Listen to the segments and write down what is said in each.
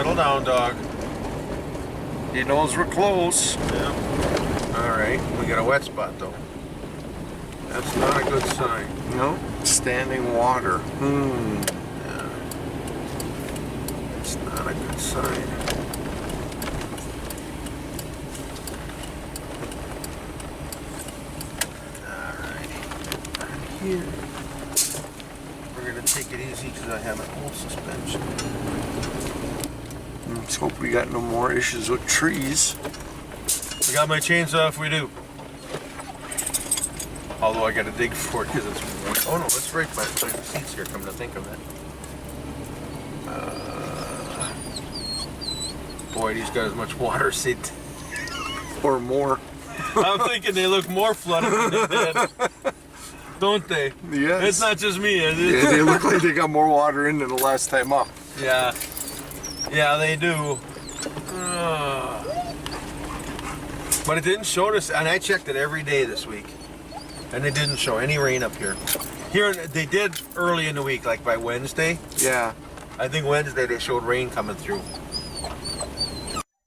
Settle down, dog. He knows we're close. Yeah. Alright, we got a wet spot though. That's not a good sign. No? Standing water. Yeah. It's not a good sign. Alrighty. Here. We're gonna take it easy because I have an old suspension. Let's hope we got no more issues with trees. I got my chainsaw if we do. Although I gotta dig for it because it's... Oh no, it's right by the seats here, come to think of it. Boy, he's got as much water as he did. Or more. I'm thinking they look more flooded than they did. Don't they? Yes. It's not just me, is it? Yeah, they look like they got more water in than the last time up. Yeah. Yeah, they do. But it didn't show us, and I checked it every day this week. And it didn't show any rain up here. Here, they did early in the week, like by Wednesday. Yeah. I think Wednesday they showed rain coming through.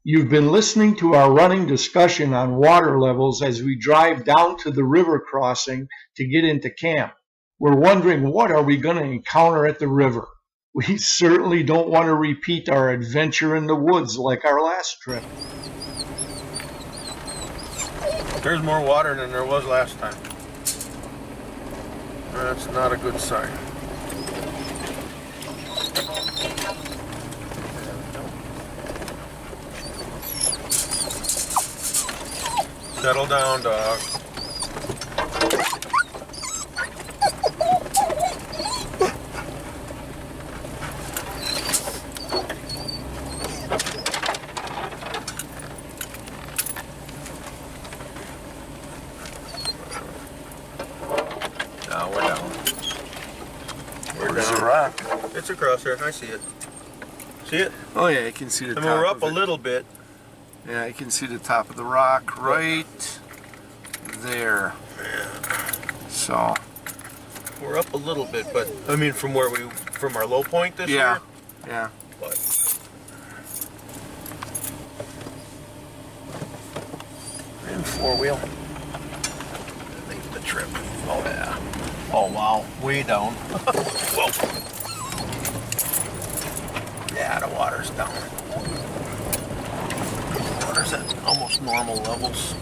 You've been listening to our running discussion on water levels as we drive down to the river crossing to get into camp. We're wondering, what are we going to encounter at the river? We certainly don't want to repeat our adventure in the woods like our last trip. There's more water than there was last time. That's not a good sign. Settle down, dog. Now we're down. There's a rock. It's across there. I see it. See it? Oh yeah, I can see the I top mean, we're up of a it. little bit. Yeah, I can see the top of the rock right there. So We're up a little bit, but I mean, from our low point this yeah, year. yeah. But in four-wheel. I think the trip. Oh yeah. Oh wow, way down. Whoa. Yeah, the water's down. Water's at almost normal levels.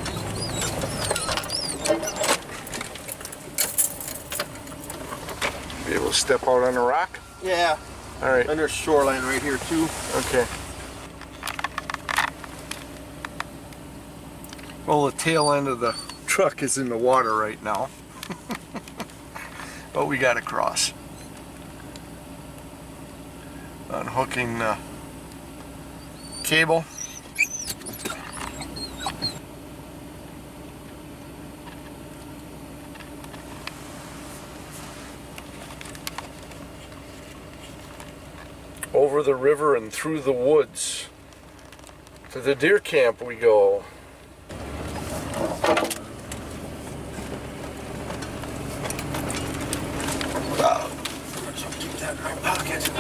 Be able to step out on a rock? Yeah. All right. And there's shoreline right here too. Okay. Well, the tail end of the truck is in the water right now. But we got to cross. Unhooking the cable. Over the river and through the woods. To the deer camp we go. Keep that in my pocket.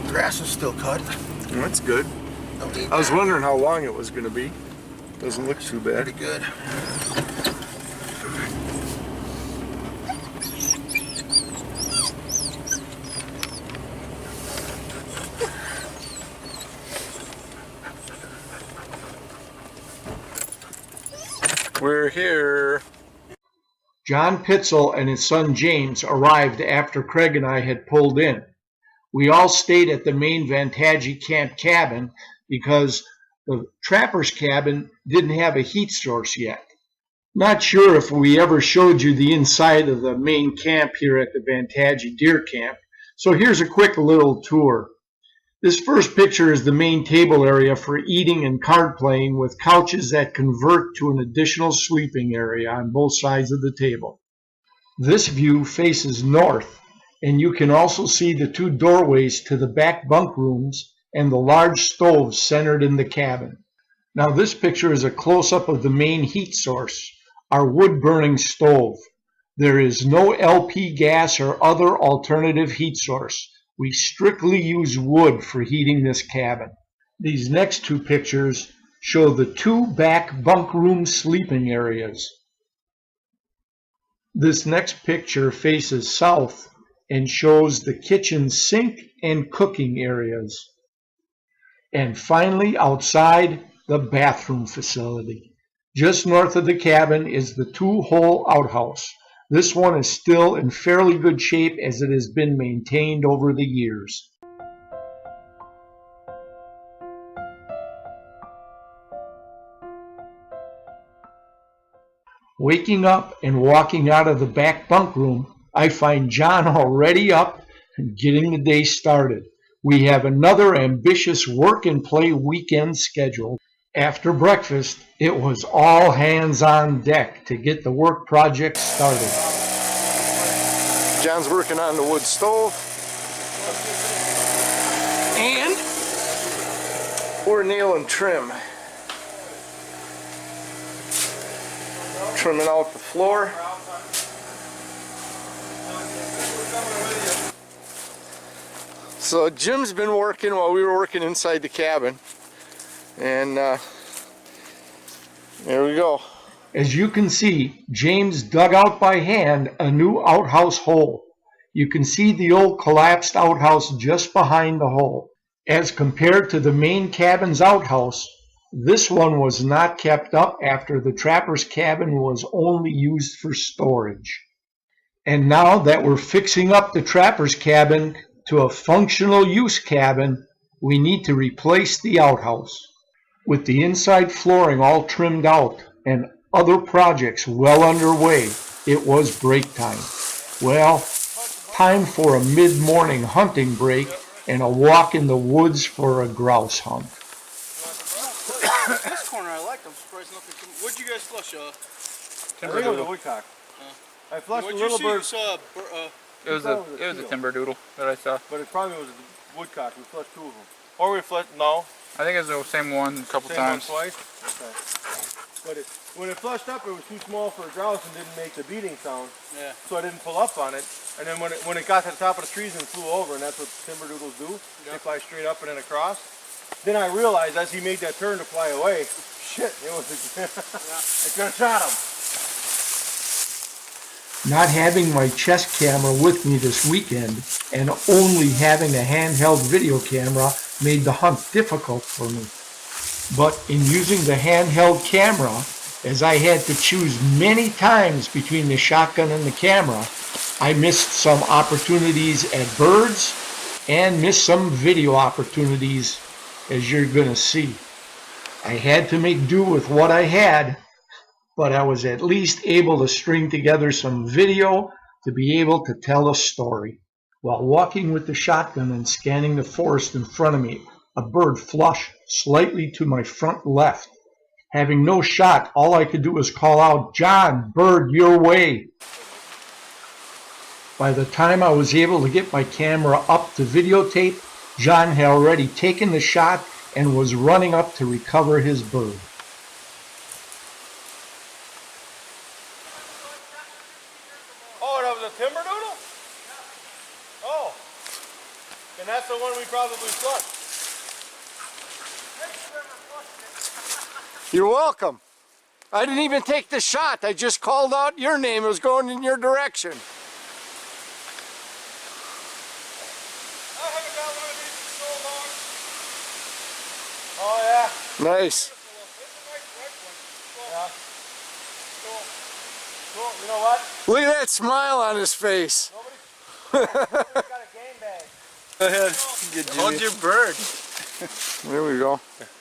Grass is still cut. That's good. Don't need I was that. wondering how long it was going to be. Doesn't look too bad. Pretty good. We're here. John Pitzl and his son James arrived after Craig and I had pulled in. We all stayed at the main Vantagie camp cabin because the trapper's cabin didn't have a heat source yet. Not sure if we ever showed you the inside of the main camp here at the Vantagie deer camp, so here's a quick little tour. This first picture is the main table area for eating and card playing, with couches that convert to an additional sleeping area on both sides of the table. This view faces north, and you can also see the two doorways to the back bunk rooms and the large stove centered in the cabin. Now this picture is a close-up of the main heat source, our wood-burning stove. There is no LP gas or other alternative heat source. We strictly use wood for heating this cabin. These next two pictures show the two back bunk room sleeping areas. This next picture faces south and shows the kitchen sink and cooking areas. And finally, outside, the bathroom facility. Just north of the cabin is the two-hole outhouse. This one is still in fairly good shape as it has been maintained over the years. Waking up and walking out of the back bunk room, I find John already up and getting the day started. We have another ambitious work and play weekend scheduled. After breakfast, it was all hands on deck to get the work project started. John's working on the wood stove. And we're nailing trim. Trimming out the floor. So Jim's been working while we were working inside the cabin. And there we go. As you can see, James dug out by hand a new outhouse hole. You can see the old collapsed outhouse just behind the hole. As compared to the main cabin's outhouse, this one was not kept up after the trapper's cabin was only used for storage. And now that we're fixing up the trapper's cabin to a functional use cabin, we need to replace the outhouse. With the inside flooring all trimmed out and other projects well underway, it was break time. Well, time for a mid-morning hunting break and a walk in the woods for a grouse hunt. This corner I like. I'm surprised nothing. What'd you guys flush? Timber doodle. Woodcock. I flushed a little bird. It was a timber doodle that I saw. But it probably was a woodcock. We flushed two of them. Or we flushed, no. I think it was the same one a couple times. Same one twice? Okay. But when it flushed up, it was too small for a grouse and didn't make the beating sound. Yeah. So I didn't pull up on it. And then when it got to the top of the trees and flew over, and that's what timber doodles do, they fly straight up and then across. Then I realized as he made that turn to fly away, shit, it was I could have shot him. Not having my chest camera with me this weekend and only having a handheld video camera made the hunt difficult for me. But in using the handheld camera, as I had to choose many times between the shotgun and the camera, I missed some opportunities at birds and missed some video opportunities, as you're going to see. I had to make do with what I had, but I was at least able to string together some video to be able to tell a story. While walking with the shotgun and scanning the forest in front of me, a bird flushed slightly to my front left. Having no shot, all I could do was call out, "John, bird, your way." By the time I was able to get my camera up to videotape, John had already taken the shot and was running up to recover his bird. Oh, that was a timber doodle? Oh. And that's the one we probably flushed. You're welcome. I didn't even take the shot. I just called out your name. It was going in your direction. I haven't got one of these in so long. Oh, yeah. Nice. It's a nice one. Yeah. Cool. Cool. You know what? Look at that smile on his face. Nobody's got a game bag. Go ahead. Hold your bird. There we go.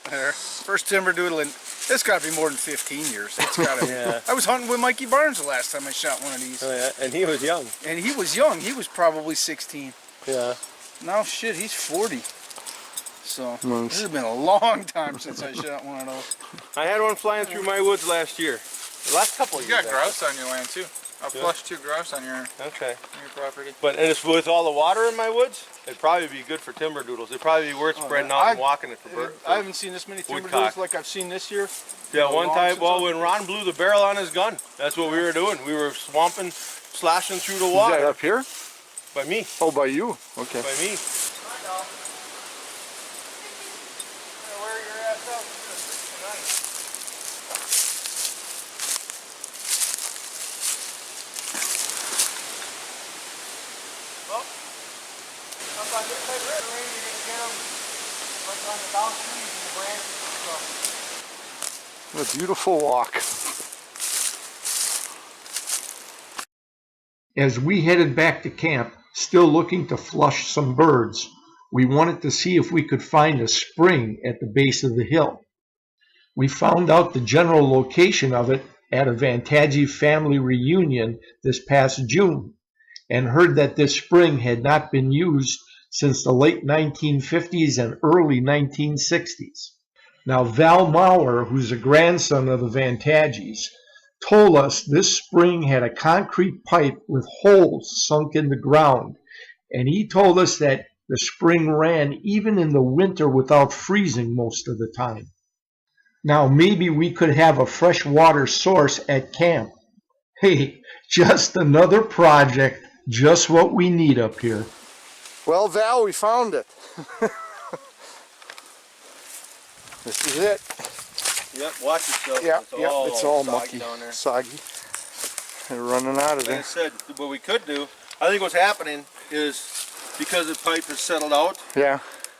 There. First timber doodle in. It's got to be more than 15 years. It's got to. Yeah. I was hunting with Mikey Barnes the last time I shot one of these. Oh, yeah. And he was young. And he was young. He was probably 16. Yeah. Now, shit, he's 40. So, Nice. this has been a long time since I shot one of those. I had one flying through my woods last year. The last couple of You years. got grouse on your land, too. I flushed 2 grouse on your Okay. property. But and it's with all the water in my woods, it'd probably be good for timber doodles. It'd probably be worth spreading out and walking it for birds. I haven't seen this many timber woodcock. doodles like I've seen this year. Yeah, one time, since well, when Ron blew the barrel on his gun, that's what we were doing. We were swamping sloshing through the Is water. that up here? By me. Oh, by you. Okay. By me. What a beautiful walk. As we headed back to camp, still looking to flush some birds, we wanted to see if we could find a spring at the base of the hill. We found out the general location of it at a Vantagy family reunion this past June, and heard that this spring had not been used since the late 1950s and early 1960s. Now, Val Mauer, who's a grandson of the Vantagys, told us this spring had a concrete pipe with holes sunk in the ground, and he told us that the spring ran even in the winter without freezing most of the time. Now, maybe we could have a freshwater source at camp. Hey, just another project, just what we need up here. Well, Val, we found it. This is it. Yep, watch yourself. Yeah, it's all soggy mucky, down there. soggy. They're running out of Like I there. said, what we could do, I think what's happening is because the pipe has settled out, Yeah,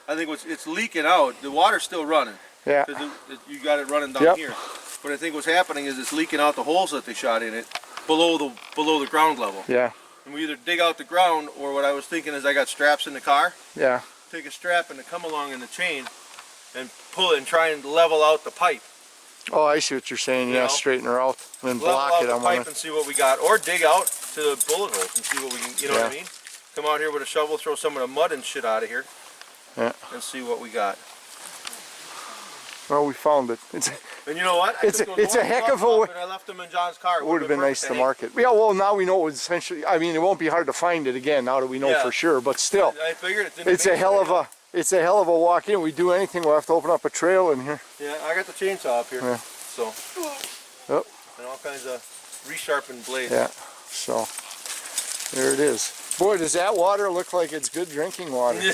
I think it's leaking out. The water's still running. yeah, Because you got it running down Yep. here. But I think what's happening is it's leaking out the holes that they shot in it below the ground level. yeah, And we either dig out the ground, or what I was thinking is I got straps in the car. yeah. Take a strap and come along in the chain and pull it and try and level out the pipe. Oh, I see what you're saying. You Yeah, know? straighten her out and then Level block out it the on pipe one. and see what we got. Or dig out to the bullet holes and see what we can, you know what I Yeah. mean? Come out here with a shovel, throw some of the mud and shit out of here. Yeah. And see what we got. Well, we found it. And you know what? I It's took a- those it's a ones heck up of a and I left them in John's car. It would have been nice to perfect, mark it. Yeah, well, now we know it's essentially. I mean, it won't be hard to find it again now that we know Yeah. for sure. But still, I figured it didn't. it's a hell of a. It's a hell of a walk in. We do anything, we'll have to open up a trail in here. Yeah, I got the chainsaw up here. Yeah. So. Yep. And all kinds of resharpened blades. Yeah. So there it is. Boy, does that water look like it's good drinking water. You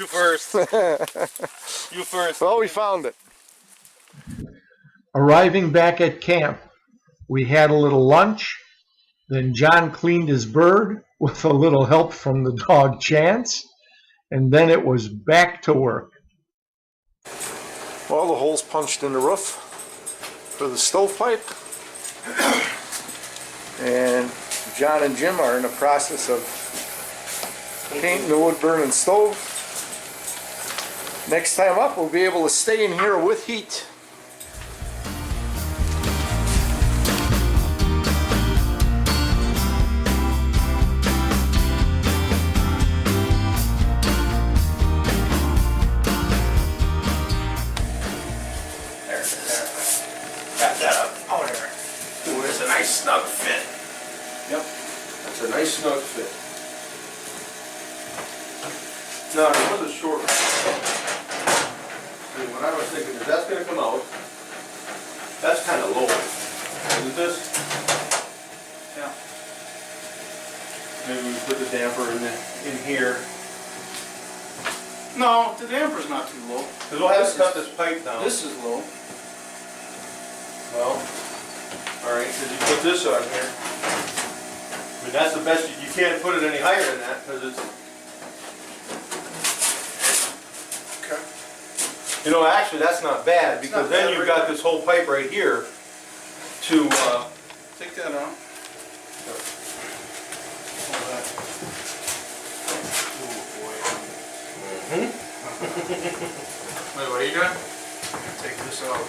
first. You first. Well, we found it. Arriving back at camp, we had a little lunch. Then John cleaned his bird with a little help from the dog Chance. And then it was back to work. Well, the hole's punched in the roof for the stovepipe. And John and Jim are in the process of painting the wood burning stove. Next time up, we'll be able to stay in here with heat. Got that up. Oh, there. Ooh, it's a nice snug fit. Yep. That's a nice snug fit. No, it was a short one. See, what I was thinking is that's going to come out. That's kind of low. Isn't this? Yeah. Maybe we put the damper in here. No, the damper's not too low. Because we'll have to cut this pipe down. This is low. Well, alright, because you put this on here. I mean, that's the best, you can't put it any higher than that, because it's... Okay. You know, actually, that's not bad, because not then bad, you've right got there. this whole pipe right here to, Take that out. Wait, what are you doing? Take this out.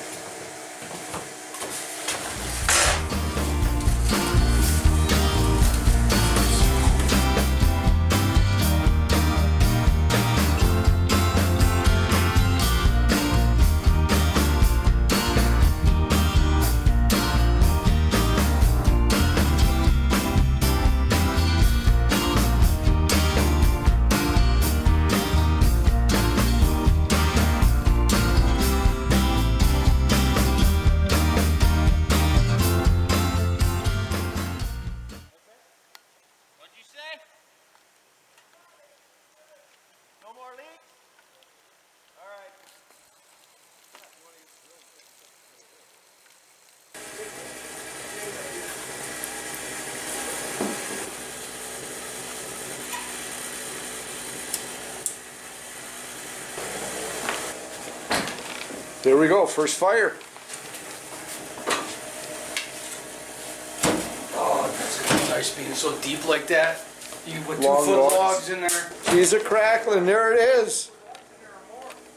There we go, first fire. Oh, that's nice being so deep like that. You put Long 2-foot logs. logs in there. She's a crackling, there it is.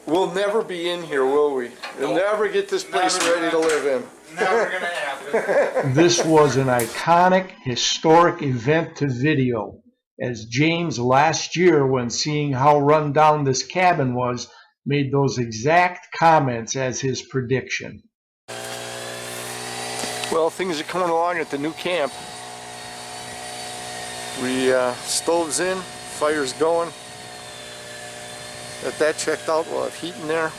We'll never be in here, will we? We'll never get this place Never ready to live in. Never gonna happen. This was an iconic, historic event to video, as James last year, when seeing how run down this cabin was, made those exact comments as his prediction. Well, things are coming along at the new camp. We stoves in, fire's going. Got that checked out, we'll have heat in there.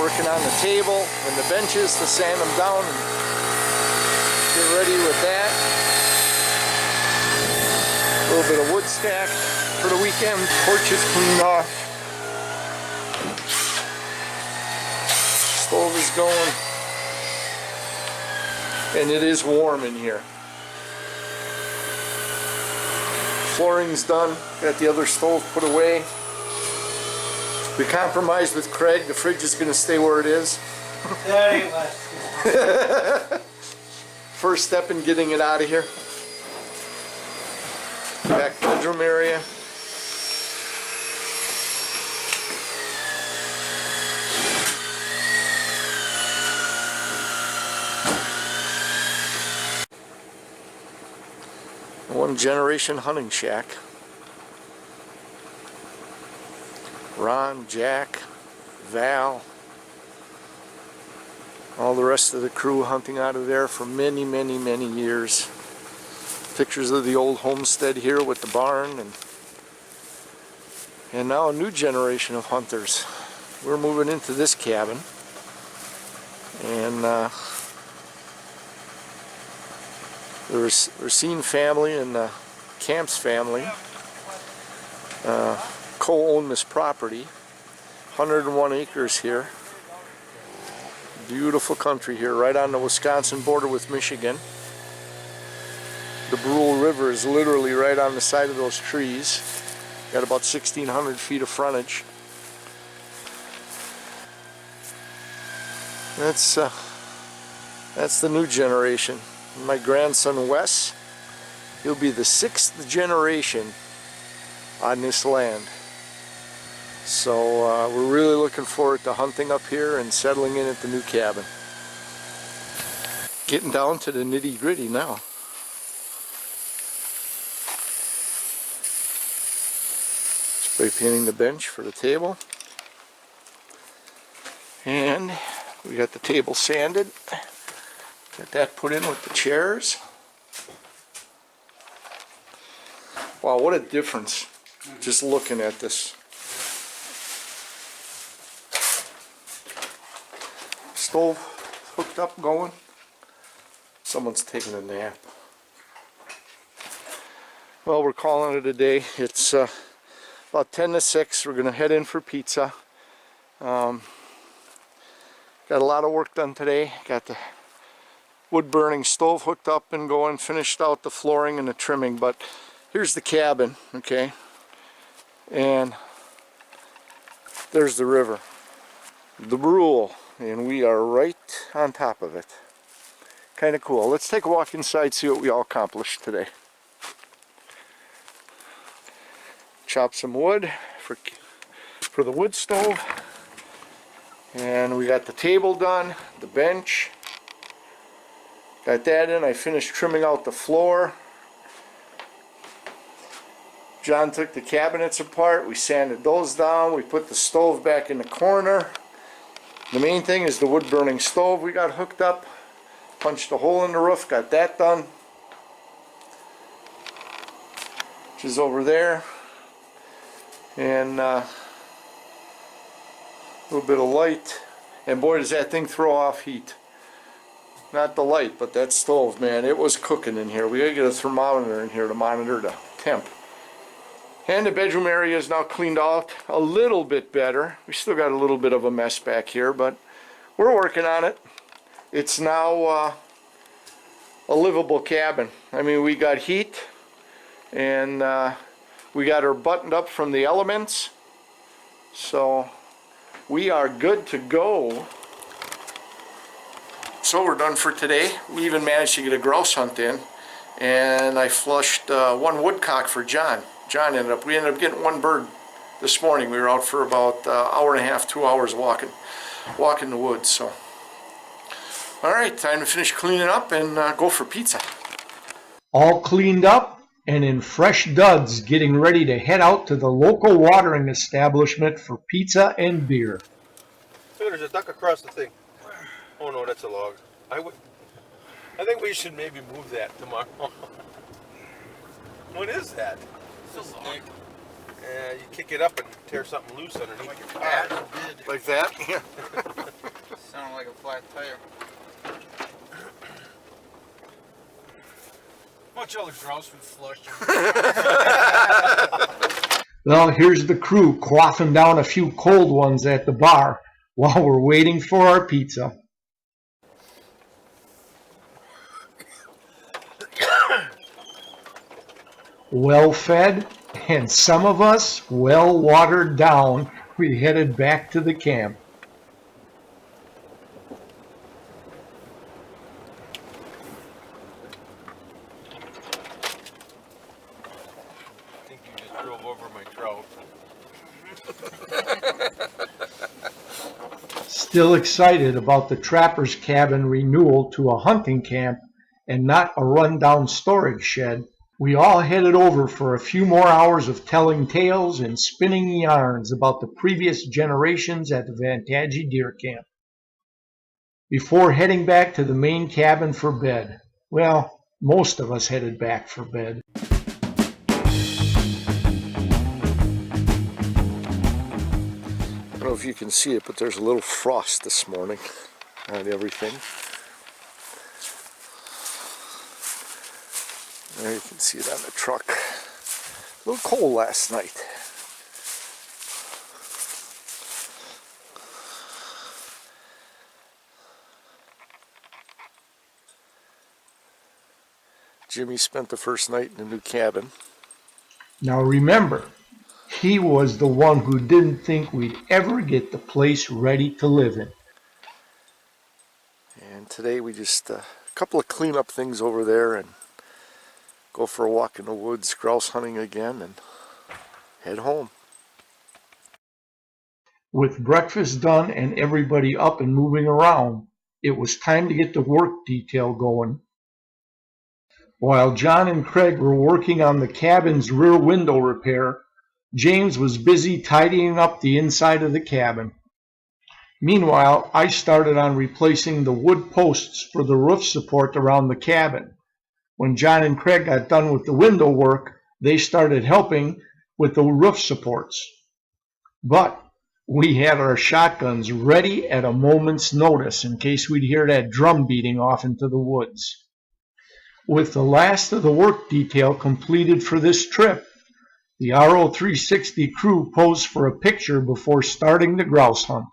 Working on the table and the benches to sand them down and get ready with that. A little bit of wood stack for the weekend. Porch is cleaned off. Stove is going. And it is warm in here. Flooring's done. Got the other stove put away. We compromised with Craig. The fridge is going to stay where it is. That ain't much. First step in getting it out of here. Back bedroom area. One generation hunting shack. Ron, Jack, Val, all the rest of the crew hunting out of there for many, many, many years. Pictures of the old homestead here with the barn, and now a new generation of hunters. We're moving into this cabin, and the Racine family and the Camps family co-own this property. 101 acres here. Beautiful country here, right on the Wisconsin border with Michigan. The Brule River is literally right on the side of those trees. Got about 1,600 feet of frontage. That's the new generation. My grandson Wes, he'll be the 6th generation on this land. So we're really looking forward to hunting up here and settling in at the new cabin. Getting down to the nitty-gritty now. Spray painting the bench for the table. And we got the table sanded. Got that put in with the chairs. Wow, what a difference just looking at this. Stove hooked up, going. Someone's taking a nap. Well, we're calling it a day. It's about 10 to 6. We're going to head in for pizza. Got a lot of work done today. Got the wood burning stove hooked up and going. Finished out the flooring and the trimming. But here's the cabin, okay? And there's the river. The Brule. And we are right on top of it. Kind of cool. Let's take a walk inside, see what we all accomplished today. Chop some wood for the wood stove. And we got the table done, the bench. Got that in. I finished trimming out the floor. John took the cabinets apart. We sanded those down. We put the stove back in the corner. The main thing is the wood burning stove we got hooked up. Punched a hole in the roof, got that done. Which is over there. And a little bit of light. And boy, does that thing throw off heat. Not the light, but that stove, man, it was cooking in here. We gotta get a thermometer in here to monitor the temp. And the bedroom area is now cleaned out a little bit better. We still got a little bit of a mess back here, but we're working on it. It's now a livable cabin. I mean, we got heat, and we got her buttoned up from the elements. So we are good to go. So we're done for today. We even managed to get a grouse hunt in, and I flushed one woodcock for John. We ended up getting one bird this morning. We were out for about hour and a half, 2 hours walking the woods. So, all right, time to finish cleaning up and go for pizza. All cleaned up and in fresh duds, getting ready to head out to the local watering establishment for pizza and beer. Look, there's a duck across the thing. Oh no, that's a log. I think we should maybe move that tomorrow. What is that? It's a log. Yeah, you kick it up and tear something loose underneath like your car. Like that? Yeah. Sounded like a flat tire. Much other grouse we flushed. Well, here's the crew quaffing down a few cold ones at the bar while we're waiting for our pizza. Well fed, and some of us well watered down, we headed back to the camp. I think you just drove over my trout. Still excited about the trapper's cabin renewal to a hunting camp and not a rundown storage shed, we all headed over for a few more hours of telling tales and spinning yarns about the previous generations at the Vantagie Deer Camp. Before heading back to the main cabin for bed, well, most of us headed back for bed. I don't know if you can see it, but there's a little frost this morning on everything. There you can see it on the truck. A little cold last night. Jimmy spent the first night in the new cabin. Now remember, he was the one who didn't think we'd ever get the place ready to live in. And today we just a couple of cleanup things over there and go for a walk in the woods, grouse hunting again, and head home. With breakfast done and everybody up and moving around, it was time to get the work detail going. While John and Craig were working on the cabin's rear window repair, James was busy tidying up the inside of the cabin. Meanwhile, I started on replacing the wood posts for the roof support around the cabin. When John and Craig got done with the window work, they started helping with the roof supports. But we had our shotguns ready at a moment's notice in case we'd hear that drum beating off into the woods. With the last of the work detail completed for this trip, the RO360 crew posed for a picture before starting the grouse hunt.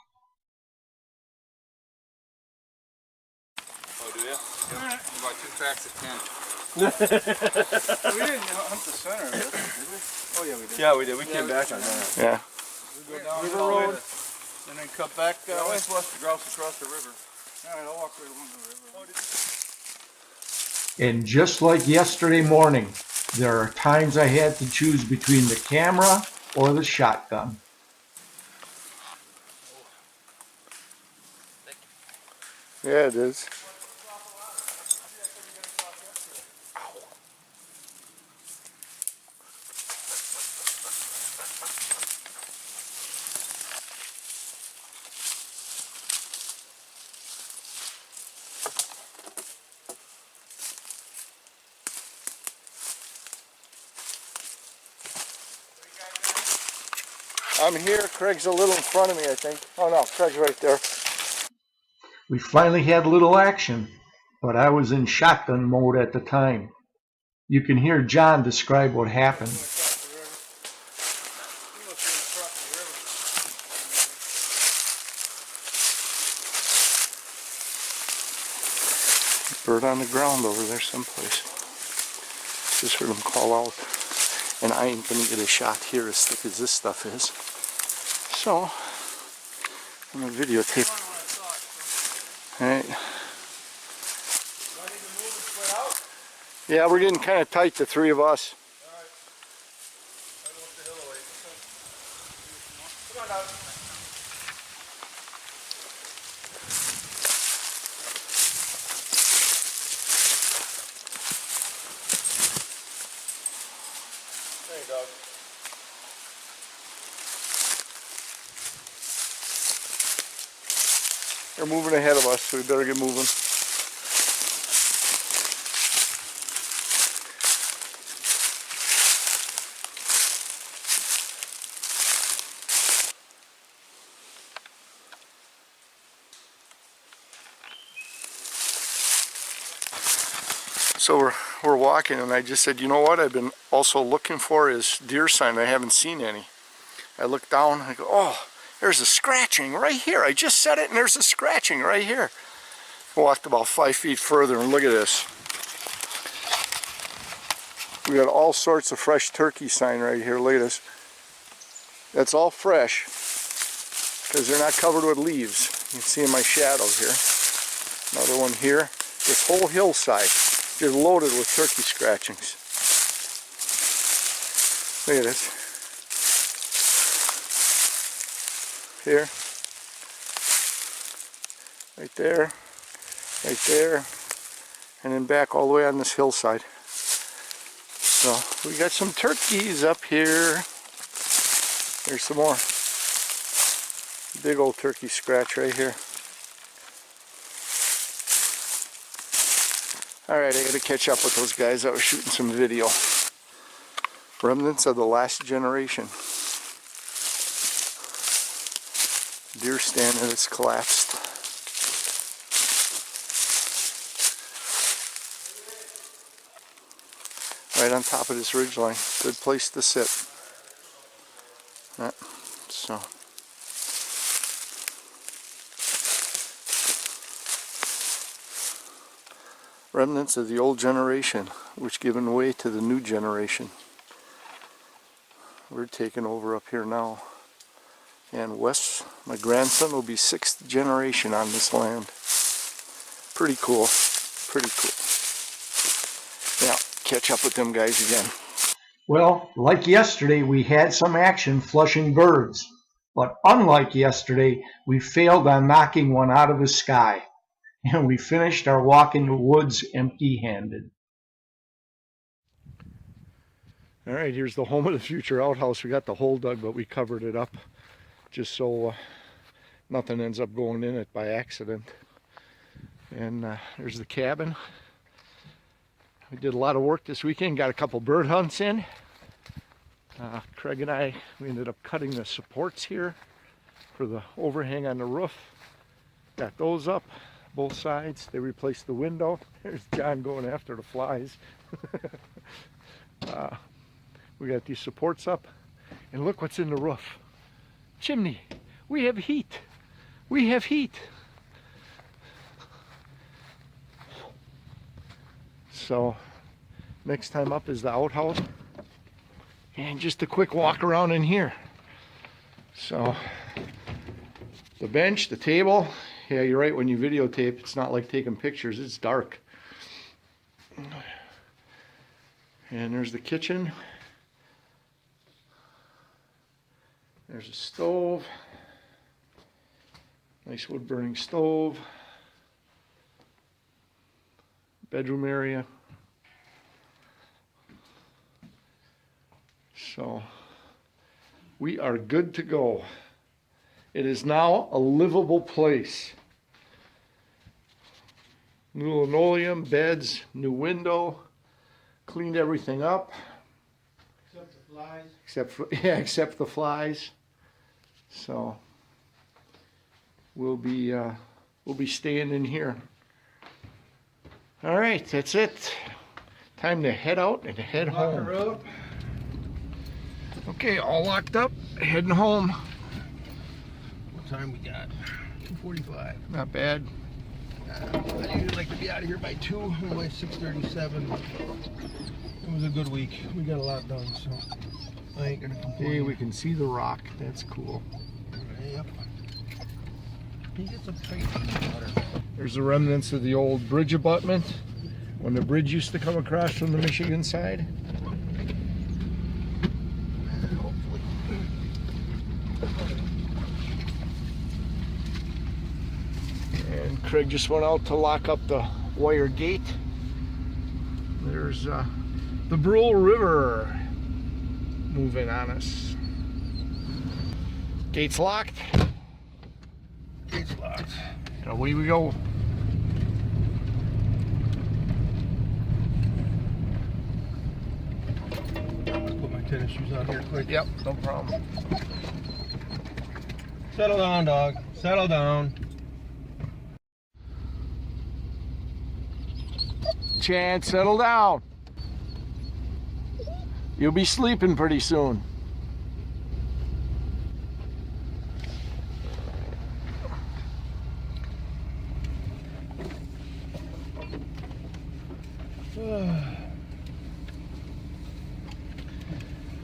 Oh, do you? Yeah. About 2 packs of 10. We didn't hunt the center of it, did we? Oh yeah, we did. Yeah, we did. We came back on that. Yeah. We go down River all the way Road. and then cut back. We flushed the grouse across the river. All right, I'll walk right along the river. And just like yesterday morning, there are times I had to choose between the camera or the shotgun. Yeah, it is. I'm here. Craig's a little in front of me, I think. Oh no, Craig's right there. We finally had a little action, but I was in shotgun mode at the time. You can hear John describe what happened. Bird on the ground over there someplace. Just heard him call out. And I ain't gonna get a shot here as thick as this stuff is. So, I'm gonna videotape. Alright. Yeah, we're getting kind of tight, the three of us. Come on, Doug. Hey, Doug. They're moving ahead of us, so we better get moving. So we're walking, and I just said, you know what I've been also looking for is deer sign. I haven't seen any. I look down, I go, oh, there's a scratching right here. I just said it, and there's a scratching right here. Walked about 5 feet further, and look at this. We got all sorts of fresh turkey sign right here. Look at this. That's all fresh, because they're not covered with leaves. You can see in my shadow here. Another one here. This whole hillside is loaded with turkey scratchings. Look at this. Here. Right there. Right there. And then back all the way on this hillside. So we got some turkeys up here. There's some more. Big old turkey scratch right here. Alright, I gotta catch up with those guys that were shooting some video. Remnants of the last generation. Deer stand that has collapsed. Right on top of this ridgeline. Good place to sit. So. Remnants of the old generation, which given way to the new generation. We're taking over up here now. And Wes, my grandson, will be 6th generation on this land. Pretty cool. Pretty cool. Yeah, catch up with them guys again. Well, like yesterday, we had some action flushing birds. But unlike yesterday, we failed on knocking one out of the sky. And we finished our walk in the woods empty-handed. All right, here's the home of the future outhouse. We got the hole dug, but we covered it up just so nothing ends up going in it by accident. And there's the cabin. We did a lot of work this weekend. Got a couple bird hunts in. Craig and I, we ended up cutting the supports here for the overhang on the roof. Got those up. Both sides. They replaced the window. There's John going after the flies. We got these supports up, and look what's in the roof. Chimney. We have heat. We have heat. So next time up is the outhouse, and just a quick walk around in here. So the bench, the table. Yeah, you're right, when you videotape, it's not like taking pictures, it's dark. And there's the kitchen. There's a stove. Nice wood burning stove. Bedroom area. So, we are good to go. It is now a livable place. New linoleum, beds, new window, cleaned everything up. Except the flies. Except the flies. So we'll be staying in here. All right, that's it. Time to head out and head home. Okay, all locked up, heading home. What time we got? 2:45. Not bad. I usually like to be out of here by 2. I'm by 6:37. It was a good week. We got a lot done, so I ain't gonna complain. Hey, we can see the rock. That's cool. Yep. He gets a tight water. There's the remnants of the old bridge abutment when the bridge used to come across from the Michigan side. And Craig just went out to lock up the wire gate. There's the Brule River moving on us. Gate's locked. Gate's locked. And away we go. Put my tennis shoes on here quick. Yep, no problem. Settle down, dog. Settle down. Chance, settle down. You'll be sleeping pretty soon.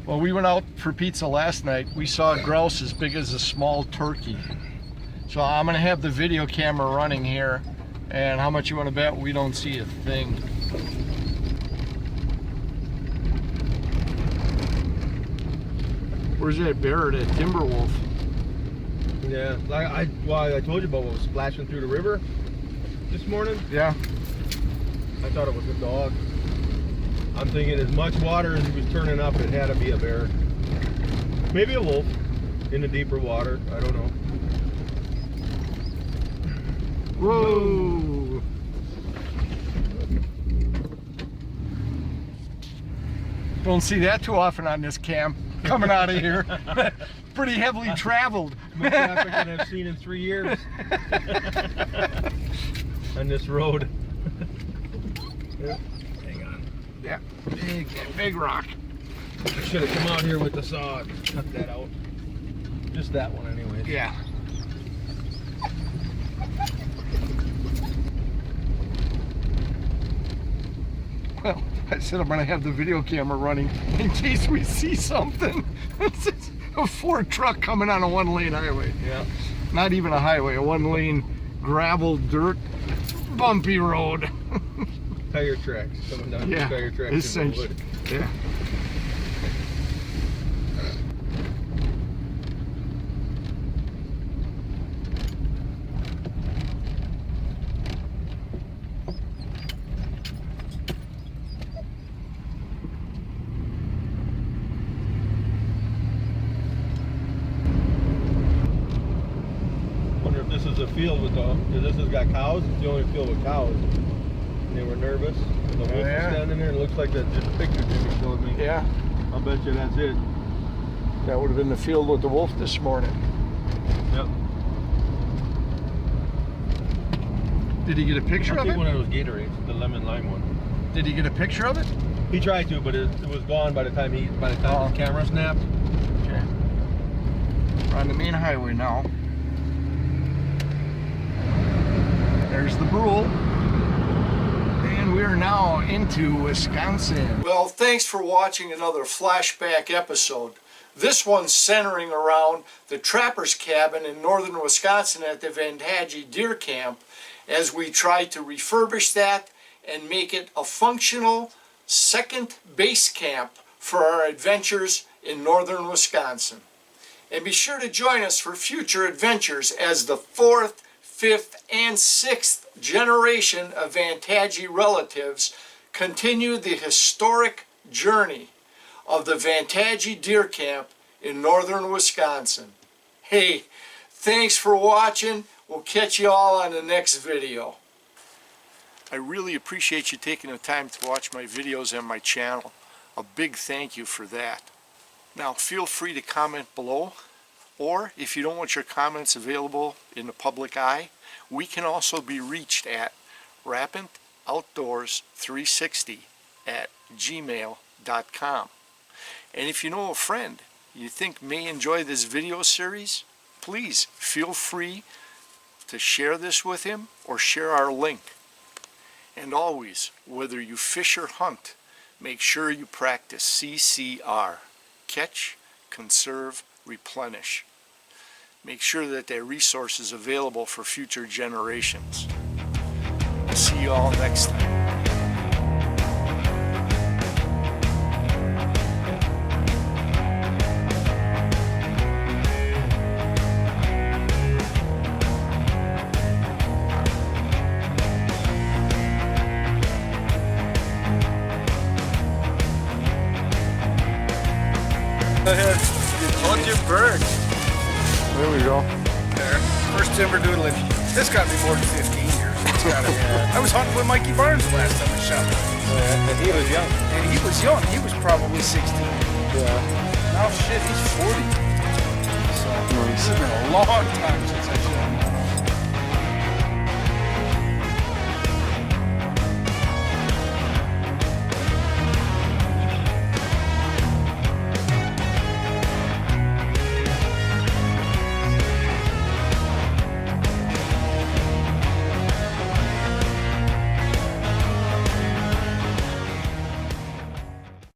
Well, we went out for pizza last night. We saw a grouse as big as a small turkey. So I'm gonna have the video camera running here. And how much you want to bet we don't see a thing? Where's that bear, that timber wolf? Yeah, like I told you about what was splashing through the river this morning. Yeah. I thought it was a dog. I'm thinking as much water as he was turning up, it had to be a bear. Maybe a wolf in the deeper water. I don't know. Whoa! Don't see that too often on this cam. Coming out of here. Pretty heavily traveled. Most traffic that I've seen in 3 years. On this road. Yeah. Hang on. Yeah. Big rock. I should have come out here with the saw and cut that out. Just that one anyway. Yeah. Well, I said I'm going to have the video camera running in case we see something. It's a Ford truck coming on a one-lane highway. Yeah. Not even a highway, a one-lane gravel, dirt, bumpy road. Tire tracks coming down. Yeah, Tire tracks. In the essentially. wood. Yeah. Wonder if this is a field with this has got cows. It's the only field with cows. And they were nervous. And the wolf was standing there. It looks like that just picture Jimmy showed me. Yeah. I'll bet you that's it. That would have been the field with the wolf this morning. Yep. Did he get a picture I of think it? one of those Gatorades, the lemon lime one. Did he get a picture of it? He tried to, but it was gone by the time the camera snapped. Okay. We're on the main highway now. There's the Brule. And we're now into Wisconsin. Well, thanks for watching another flashback episode. This one's centering around the trapper's cabin in northern Wisconsin at the Vantagie Deer Camp as we try to refurbish that and make it a functional second base camp for our adventures in northern Wisconsin. And be sure to join us for future adventures as the 4th, 5th, and 6th generation of Vantagie relatives continue the historic journey of the Vantagie Deer Camp in northern Wisconsin. Hey, thanks for watching. We'll catch you all on the next video. I really appreciate you taking the time to watch my videos and my channel. A big thank you for that. Now feel free to comment below, or if you don't want your comments available in the public eye, we can also be reached at rapantoutdoors360@gmail.com. And if you know a friend you think may enjoy this video series, please feel free to share this with him or share our link. And always, whether you fish or hunt, make sure you practice CCR. Catch, conserve, replenish. make sure that that resource is available for future generations. See you all next time. Hold your bird. There we go. There. First timber doodling. This got me more than 15 years. It's gotta, I was hunting with Mikey Barnes the last time I shot. And he was young. And he was young. He was probably 16. Yeah. Now shit, he's 40. So it's been a long time since I